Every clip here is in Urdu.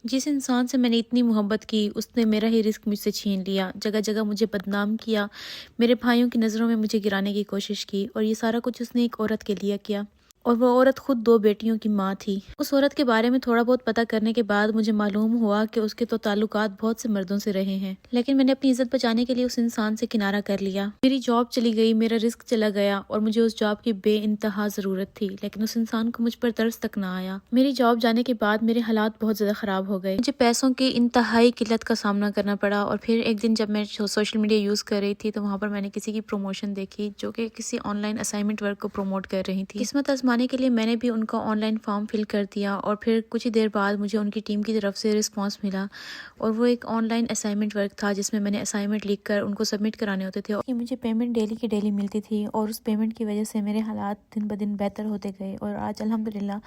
جس انسان سے میں نے اتنی محبت کی اس نے میرا ہی رزق مجھ سے چھین لیا، جگہ جگہ مجھے بدنام کیا، میرے بھائیوں کی نظروں میں مجھے گرانے کی کوشش کی، اور یہ سارا کچھ اس نے ایک عورت کے لیے کیا، اور وہ عورت خود 2 بیٹیوں کی ماں تھی۔ اس عورت کے بارے میں تھوڑا بہت پتہ کرنے کے بعد مجھے معلوم ہوا کہ اس کے تو تعلقات بہت سے مردوں سے رہے ہیں، لیکن میں نے اپنی عزت بچانے کے لیے اس انسان سے کنارہ کر لیا۔ میری جاب چلی گئی، میرا رزق چلا گیا، اور مجھے اس جاب کی بے انتہا ضرورت تھی، لیکن اس انسان کو مجھ پر ترس تک نہ آیا۔ میری جاب جانے کے بعد میرے حالات بہت زیادہ خراب ہو گئے، مجھے پیسوں کی انتہائی قلت کا سامنا کرنا پڑا، اور پھر ایک دن جب میں سوشل میڈیا یوز کر رہی تھی تو وہاں پر میں نے کسی کی پروموشن دیکھی جو کہ کسی آن لائن اسائنمنٹ ورک کو پروموٹ کر رہی تھی۔ قسمت آزمانے کے لیے میں نے بھی ان کا آن لائن فارم فل کر دیا، اور پھر کچھ ہی دیر بعد مجھے ان کی ٹیم کی طرف سے رسپانس ملا، اور وہ ایک آن لائن اسائنمنٹ ورک تھا جس میں میں نے اسائنمنٹ لکھ کر ان کو سبمٹ کرانے ہوتے تھے، اور مجھے پیمنٹ ڈیلی کی ڈیلی ملتی تھی، اور اس پیمنٹ کی وجہ سے میرے حالات دن بدن بہتر ہوتے گئے، اور آج الحمدللہ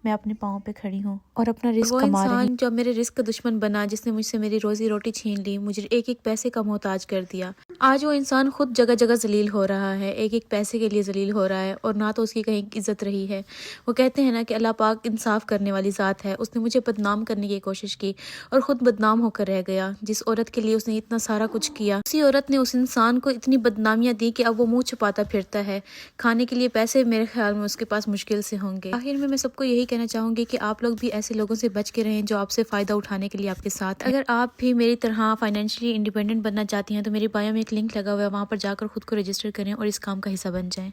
میں اپنے پاؤں پہ کھڑی ہوں اور اپنا رزق کما رہی ہوں۔ وہ انسان جو میرے رزق کا دشمن بنا، جس نے مجھ سے میری روزی روٹی چھین لی، مجھے ایک ایک پیسے کا محتاج کر دیا، آج وہ انسان خود جگہ جگہ ذلیل ہو رہا ہے، ایک ایک پیسے کے لیے ذلیل ہو رہا ہے، اور نہ تو اس کی کہیں عزت رہی ہے۔ وہ کہتے ہیں نا کہ اللہ پاک انصاف کرنے والی ذات ہے، اس نے مجھے بدنام کرنے کی کوشش کی اور خود بدنام ہو کر رہ گیا۔ جس عورت کے لیے اس نے اتنا سارا کچھ کیا، اسی عورت نے اس انسان کو اتنی بدنامیاں دی کہ اب وہ منہ چھپاتا پھرتا ہے، کھانے کے لیے پیسے میرے خیال میں اس کے پاس مشکل سے ہوں گے۔ آخر میں سب کو یہی کہنا چاہوں گی کہ آپ لوگ بھی ایسے لوگوں سے بچ کے رہیں جو آپ سے فائدہ اٹھانے کے لیے آپ کے ساتھ ہیں۔ اگر آپ بھی میری طرح فائنینشلی انڈیپینڈنٹ بننا چاہتی ہیں تو میری بایو میں ایک لنک لگا ہوا ہے، وہاں پر جا کر خود کو رجسٹر کریں اور اس کام کا حصہ بن جائیں۔